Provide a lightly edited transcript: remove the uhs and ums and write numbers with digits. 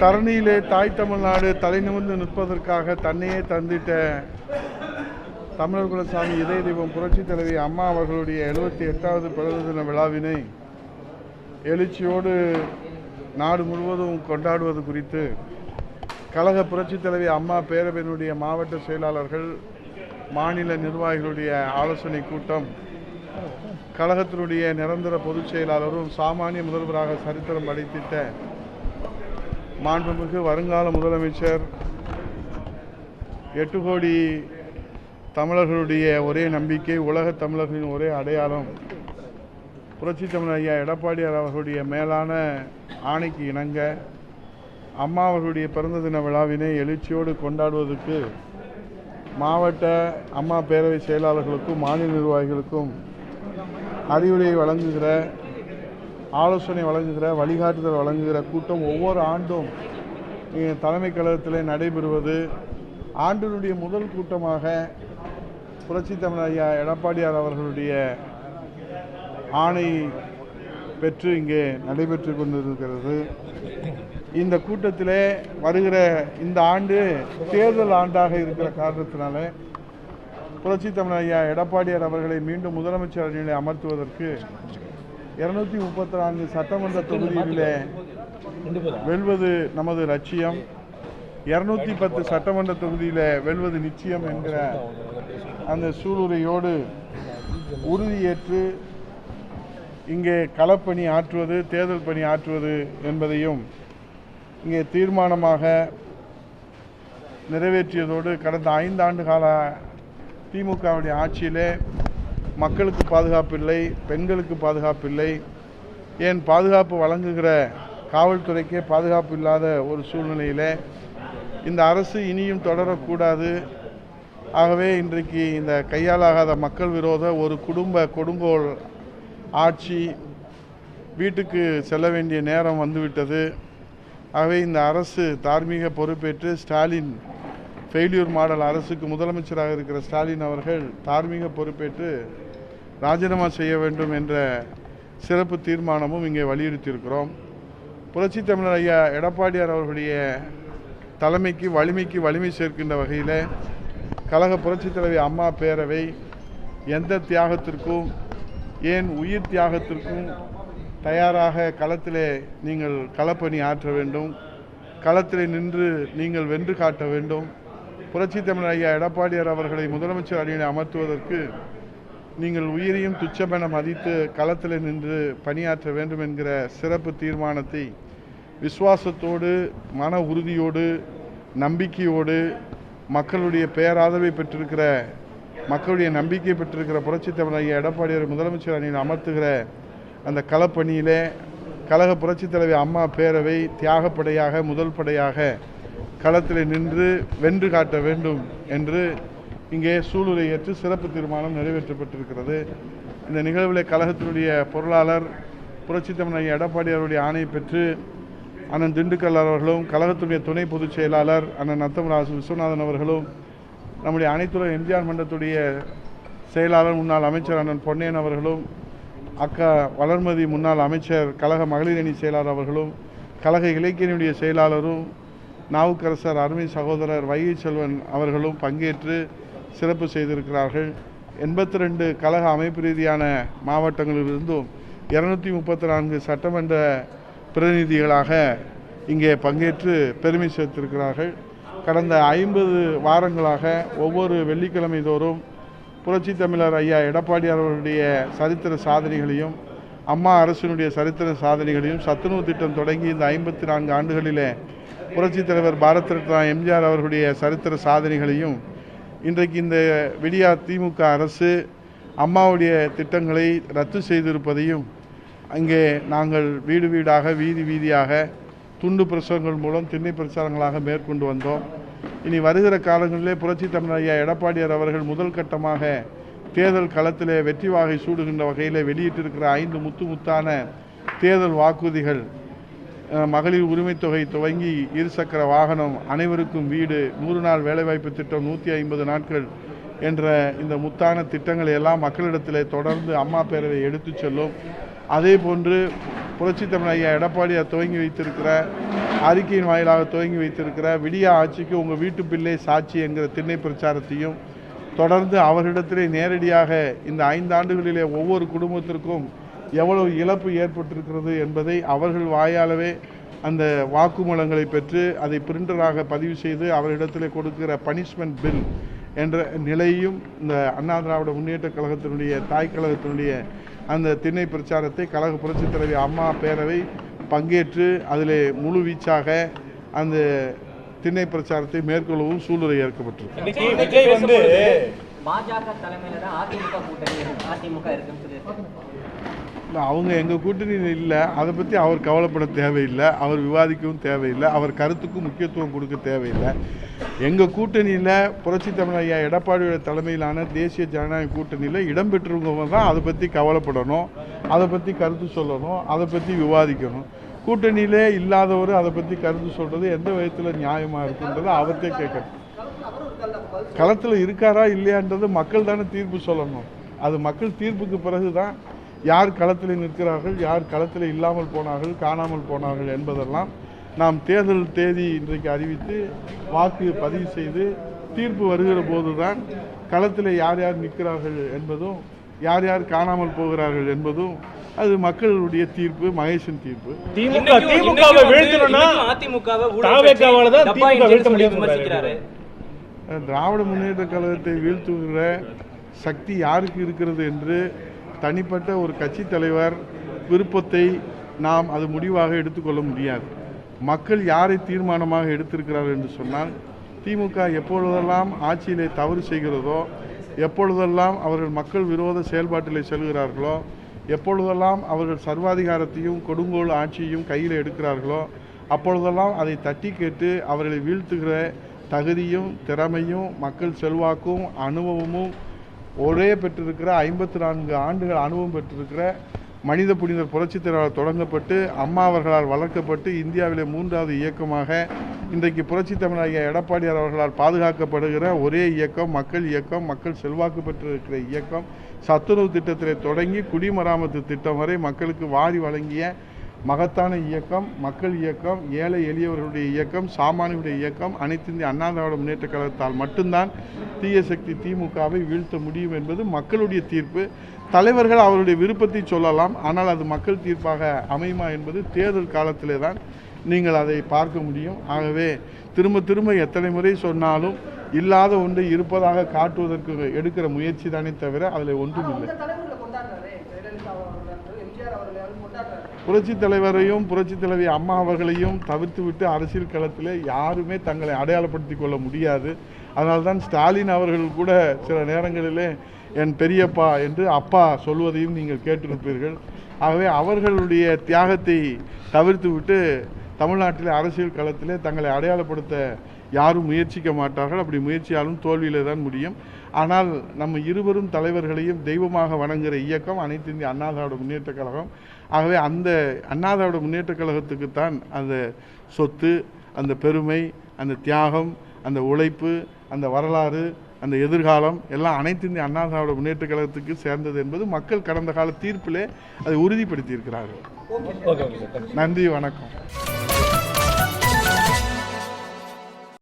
தரணியிலே தாய் தமிழ்நாடு தலை நிமிர்ந்து நிற்பதற்காக தன்னையே தந்திட்ட தமிழர் குலசாமி இதய தெய்வம் புரட்சித் தலைவி அம்மா அவர்களுடைய 78வது பிறந்த தின விழாவினை எழுச்சியோடு நாடு முழுவதும் கொண்டாடுவது குறித்து கழக புரட்சித் தலைவி அம்மா பேரவையினுடைய மாவட்ட செயலாளர்கள் மாநில நிர்வாகிகளுடைய ஆலோசனை கூட்டம் கழகத்தினுடைய நிரந்தர பொதுச் செயலாளரும் சாமானிய முதல்வராக சரித்திரம் படைத்திட்ட மாண்புமிகு வருங்கால முதலமைச்சர் 8 கோடி தமிழர்களுடைய ஒரே நம்பிக்கை, உலக தமிழர்களின் ஒரே அடையாளம் புரட்சித் தமிழர் ஐயா எடப்பாடியார் அவர்களுடைய மேலான ஆணைக்கு இணங்க அம்மா அவர்களுடைய பிறந்த தின விழாவினை எழுச்சியோடு கொண்டாடுவதற்கு மாவட்ட அம்மா பேரவை செயலாளர்களுக்கும் மாநில நிர்வாகிகளுக்கும் அறிவுரை வழங்குகிற, ஆலோசனை வழங்குகிற, வழிகாட்டுதல் வழங்குகிற கூட்டம் ஒவ்வொரு ஆண்டும் தலைமை கழகத்தில் நடைபெறுவது ஆண்டினுடைய முதல் கூட்டமாக புரட்சித் தமிழர் ஐயா எடப்பாடியார் அவர்களுடைய ஆணை பெற்று இங்கே நடைபெற்று கொண்டிருக்கிறது. இந்த கூட்டத்திலே வருகிற இந்த ஆண்டு தேர்தல் ஆண்டாக இருக்கிற காரணத்தினால புரட்சித் தமிழர் ஐயா எடப்பாடியார் அவர்களை மீண்டும் முதலமைச்சர் அணியிலே அமர்த்துவதற்கு 234 சட்டமன்ற தொகுதிகளிலே வெல்வது நமது லட்சியம், 210 சட்டமன்ற தொகுதியில் வெல்வது நிச்சயம் என்கிற அந்த சூளுரையோடு உறுதியேற்று இங்கே களப்பணி ஆற்றுவது, தேர்தல் பணி ஆற்றுவது என்பதையும் இங்கே தீர்மானமாக நிறைவேற்றியதோடு கடந்த 5 ஆண்டு கால திமுகவுடைய ஆட்சியிலே மக்களுக்கு பாதுகாப்பு இல்லை, பெண்களுக்கு பாதுகாப்பு இல்லை, ஏன் பாதுகாப்பு வழங்குகிற காவல்துறைக்கே பாதுகாப்பு இல்லாத ஒரு சூழ்நிலையில் இந்த அரசு இனியும் தொடரக்கூடாது. ஆகவே இன்றைக்கு இந்த கையாலாகாத மக்கள் விரோத ஒரு குடும்ப கொடுங்கோல் ஆட்சி வீட்டுக்கு செல்ல வேண்டிய நேரம் வந்துவிட்டது. ஆகவே இந்த அரசு தார்மீக பொறுப்பேற்று ஸ்டாலின் ஃபெயில்யூர் மாடல் அரசுக்கு முதலமைச்சராக இருக்கிற ஸ்டாலின் அவர்கள் தார்மீக பொறுப்பேற்று ராஜினாமா செய்ய வேண்டும் என்ற சிறப்பு தீர்மானமும் இங்கே வலியுறுத்தியிருக்கிறோம். புரட்சித் தமிழர் ஐயா எடப்பாடியார் அவர்களுடைய தலைமைக்கு வலிமைக்கு வலிமை சேர்க்கின்ற வகையில் கழக புரட்சித் தலைவி அம்மா பேரவை எந்த தியாகத்திற்கும், ஏன் உயிர் தியாகத்திற்கும் தயாராக களத்திலே நீங்கள் களப்பணி ஆற்ற வேண்டும், களத்திலே நின்று நீங்கள் வென்று காட்ட வேண்டும். புரட்சித் தமிழர் ஐயா எடப்பாடியார் அவர்களை முதலமைச்சர் அணியில் அமர்த்துவதற்கு நீங்கள் உயிரையும் துச்சமென மதித்து களத்தில் நின்று பணியாற்ற வேண்டும் என்கிற சிறப்பு தீர்மானத்தை விசுவாசத்தோடு, மன உறுதியோடு, நம்பிக்கையோடு, மக்களுடைய பேராதரவை பெற்றிருக்கிற, மக்களுடைய நம்பிக்கை பெற்றிருக்கிற புரட்சித் தமிழர் ஐயா எடப்பாடியார் முதலமைச்சர் அணியில் அமர்த்துகிற அந்த களப்பணியிலே கழக புரட்சித் தலைவி அம்மா பேரவை தியாகப்படையாக முதல் படையாக களத்தில் நின்று வென்று காட்ட வேண்டும் என்று இங்கே சூளுரை ஏற்று சிறப்பு தீர்மானம் நிறைவேற்றப்பட்டிருக்கிறது. இந்த நிகழ்வில் கழகத்தினுடைய பொருளாளர் புரட்சித் தமிழர் ஐயா எடப்பாடியாருடைய ஆணையை பெற்று அண்ணன் திண்டுக்கல் அவர்களும், கழகத்துடைய துணை பொதுச் செயலாளர் அண்ணன் நத்தமராசு விஸ்வநாதன் அவர்களும், நம்முடைய அனைத்துறை எம்ஜிஆர் மன்றத்துடைய செயலாளர் முன்னாள் அமைச்சர் அண்ணன் பொன்னையன் அவர்களும், அக்கா வளர்மதி முன்னாள் அமைச்சர் கழக மகளிர் அணி செயலாளர் அவர்களும், கழக இலக்கியனுடைய செயலாளரும் நாவுக்கரசர் அருமை சகோதரர் வைகை செல்வன் அவர்களும் பங்கேற்று சிறப்பு செய்திருக்கிறார்கள். 82 கழக அமைப்பு ரீதியான மாவட்டங்களிலிருந்தும் 234 சட்டமன்ற பிரதிநிதிகளாக இங்கே பங்கேற்று பெருமை சேர்த்திருக்கிறார்கள். கடந்த 50 வாரங்களாக ஒவ்வொரு வெள்ளிக்கிழமை தோறும் புரட்சித் தமிழர் ஐயா எடப்பாடியார் அவர்களுடைய சரித்திர சாதனைகளையும், அம்மா அரசினுடைய சரித்திர சாதனைகளையும், சத்துணவு திட்டம் தொடங்கி இந்த 54 ஆண்டுகளிலே புரட்சித் தலைவர் பாரத் ரத்னா எம்ஜிஆர் அவர்களுடைய சரித்திர சாதனைகளையும், இன்றைக்கு இந்த விடியா திமுக அரசு அம்மாவுடைய திட்டங்களை ரத்து செய்திருப்பதையும் அங்கே நாங்கள் வீடு வீடாக, வீதி வீதியாக துண்டு பிரசுரங்கள் மூலம் திண்ணை பிரச்சாரங்களாக மேற்கொண்டு வந்தோம். இனி வருகிற காலங்களிலே புரட்சித் தமிழர் ஐயா எடப்பாடியார் அவர்கள் முதல் கட்டமாக தேர்தல் களத்திலே வெற்றி வாகை சூடுகின்ற வகையில் வெளியிட்டிருக்கிற 5 முத்தான தேர்தல் வாக்குறுதிகள், மகளிர் உரிமை தொகை துவங்கி இருசக்கர வாகனம், அனைவருக்கும் வீடு, 100 நாள் வேலைவாய்ப்பு திட்டம், 150 நாட்கள் என்ற இந்த முத்தான திட்டங்களை எல்லாம் மக்களிடத்திலே தொடர்ந்து அம்மா பேரவை எடுத்து செல்லும். அதே போன்று புரட்சித் தமிழர் ஐயா எடப்பாடியார் துவங்கி வைத்திருக்கிற அறிக்கையின் வாயிலாக துவங்கி வைத்திருக்கிற விடியா ஆட்சிக்கு உங்கள் வீட்டு பிள்ளை சாட்சி என்கிற திண்ணை பிரச்சாரத்தையும் தொடர்ந்து அவர்களிடத்திலே நேரடியாக இந்த 5 ஆண்டுகளிலே ஒவ்வொரு குடும்பத்திற்கும் எவ்வளவு இழப்பு ஏற்பட்டிருக்கிறது என்பதை அவர்கள் வாயாலவே அந்த வாக்குமூலங்களை பெற்று அதை பிரிண்டராக பதிவு செய்து அவர்களிடத்தில் கொடுக்கிற பனிஷ்மெண்ட் பில் என்ற நிலையும் இந்த அண்ணா திராவிட முன்னேற்ற கழகத்தினுடைய தாய் கழகத்தினுடைய அந்த திண்ணை பிரச்சாரத்தை கழக புரட்சித் தலைவி அம்மா பேரவை பங்கேற்று அதில் முழு வீச்சாக அந்த திண்ணை பிரச்சாரத்தை மேற்கொள்ளவும் சூழ்நிலை ஏற்கப்பட்டிருக்கு. பாஜக தலைமையில தான் அதிமுக இருக்குன்னு சொல்லியிருக்காங்க. அவங்க எங்கள் கூட்டணியில் இல்லை, அதை பற்றி அவர் கவலைப்பட தேவையில்லை, அவர் விவாதிக்கவும் தேவையில்லை, அவர் கருத்துக்கும் முக்கியத்துவம் கொடுக்க தேவையில்லை. எங்கள் கூட்டணியில் புரட்சித் தமிழர் ஐயா எடப்பாடியோட தலைமையிலான தேசிய ஜனநாயக கூட்டணியில் இடம்பெற்றவங்க தான் அதை பற்றி கவலைப்படணும், அதை பற்றி கருத்து சொல்லணும், அதை பற்றி விவாதிக்கணும். கூட்டணியிலே இல்லாதவர் அதை பற்றி கருத்து சொல்கிறது எந்த விதத்தில் நியாயமாக இருக்குன்றதை அவர்கிட்ட கேட்கணும். களத்தில் இருக்காரா இல்லையான்றது மக்கள் தானே தீர்ப்பு சொல்லணும். அது மக்கள் தீர்ப்புக்கு பிறகு தான் யார் களத்தில் நிற்கிறார்கள், யார் களத்தில் இல்லாமல் போனார்கள், காணாமல் போனார்கள் என்பதெல்லாம் நாம் தேர்தல் தேதி இன்றைக்கு அறிவித்து வாக்கு பதிவு செய்து தீர்ப்பு வருகிற போது தான் களத்தில் யார் யார் நிற்கிறார்கள் என்பதும் யார் யார் காணாமல் போகிறார்கள் என்பதும் அது மக்களுடைய தீர்ப்பு, மகேஷின் தீர்ப்பு. திராவிட முன்னேற்ற கழகத்தை வீழ்த்துகிற சக்தி யாருக்கு இருக்கிறது என்று தனிப்பட்ட ஒரு கட்சி தலைவர் விருப்பத்தை நாம் அது முடிவாக எடுத்துக்கொள்ள முடியாது. மக்கள் யாரை தீர்மானமாக எடுத்திருக்கிறார்கள் என்று சொன்னால், திமுக எப்பொழுதெல்லாம் ஆட்சியிலே தவறு செய்கிறதோ, எப்பொழுதெல்லாம் அவர்கள் மக்கள் விரோத செயல்பாட்டிலே செல்கிறார்களோ, எப்பொழுதெல்லாம் அவர்கள் சர்வாதிகாரத்தையும் கொடுங்கோல் ஆட்சியையும் கையில் எடுக்கிறார்களோ, அப்பொழுதெல்லாம் அதை தட்டி கேட்டு அவர்களை வீழ்த்துகிற தகுதியும் திறமையும் மக்கள் செல்வாக்கும் அனுபவமும் ஒரே பெற்றிருக்கிற 54 ஆண்டுகள் அனுபவம் பெற்றிருக்கிற மனித புனிதர் புரட்சித் தலைவரால் தொடங்கப்பட்டு அம்மா அவர்களால் வளர்க்கப்பட்டு இந்தியாவிலே 3வது இயக்கமாக இன்றைக்கு புரட்சித் தமிழர் ஐயா எடப்பாடியார் அவர்களால் பாதுகாக்கப்படுகிற ஒரே இயக்கம் மக்கள் இயக்கம், மக்கள் செல்வாக்கு பெற்றிருக்கிற இயக்கம். சத்துணவு திட்டத்திலே தொடங்கி குடிமராமத்து திட்டம் வரை மக்களுக்கு வாரி வழங்கிய மகத்தான இயக்கம் மக்கள் இயக்கம், ஏழை எளியவர்களுடைய இயக்கம், சாமானியுடைய இயக்கம். அனைத்து இந்திய அண்ணா திராவிட முன்னேற்ற கழகத்தால் மட்டும்தான் தீய சக்தி திமுகவை வீழ்த்த முடியும் என்பது மக்களுடைய தீர்ப்பு. தலைவர்கள் அவருடைய விருப்பத்தை சொல்லலாம், ஆனால் அது மக்கள் தீர்ப்பாக அமையுமா என்பது தேர்தல் காலத்திலே தான் நீங்கள் அதை பார்க்க முடியும். ஆகவே திரும்ப திரும்ப எத்தனை முறை சொன்னாலும் இல்லாத ஒன்றை இருப்பதாக காட்டுவதற்கு எடுக்கிற முயற்சி தானே தவிர அதில் ஒன்றும் இல்லை. புரட்சித் தலைவரையும் புரட்சித் தலைவி அம்மா அவர்களையும் தவிர்த்துவிட்டு அரசியல் களத்தில் யாருமே தங்களை அடையாளப்படுத்தி கொள்ள முடியாது. அதனால்தான் ஸ்டாலின் அவர்கள் கூட சில நேரங்களிலே என் பெரியப்பா என்று அப்பா சொல்வதையும் நீங்கள் கேட்டிருப்பீர்கள். ஆகவே அவர்களுடைய தியாகத்தை தவிர்த்துவிட்டு தமிழ்நாட்டில் அரசியல் களத்திலே தங்களை அடையாளப்படுத்த யாரும் முயற்சிக்க மாட்டார்கள். அப்படி முயற்சியாலும் தோல்வியிலே தான் முடியும். ஆனால் நம்ம இருவரும் தலைவர்களையும் தெய்வமாக வணங்குகிற இயக்கம் அனைத்து இந்திய அண்ணா திராவிட முன்னேற்ற கழகம். ஆகவே அந்த அண்ணா திராவிட முன்னேற்ற கழகத்துக்குத்தான் அந்த சொத்து, அந்த பெருமை, அந்த தியாகம், அந்த உழைப்பு, அந்த வரலாறு, அந்த எதிர்காலம் எல்லாம் அனைத்து இந்திய அண்ணா திராவிட முன்னேற்ற கழகத்துக்கு சேர்ந்தது என்பது மக்கள் கடந்த கால தீர்ப்பிலே அதை உறுதிப்படுத்தி இருக்கிறார்கள். நன்றி, வணக்கம்.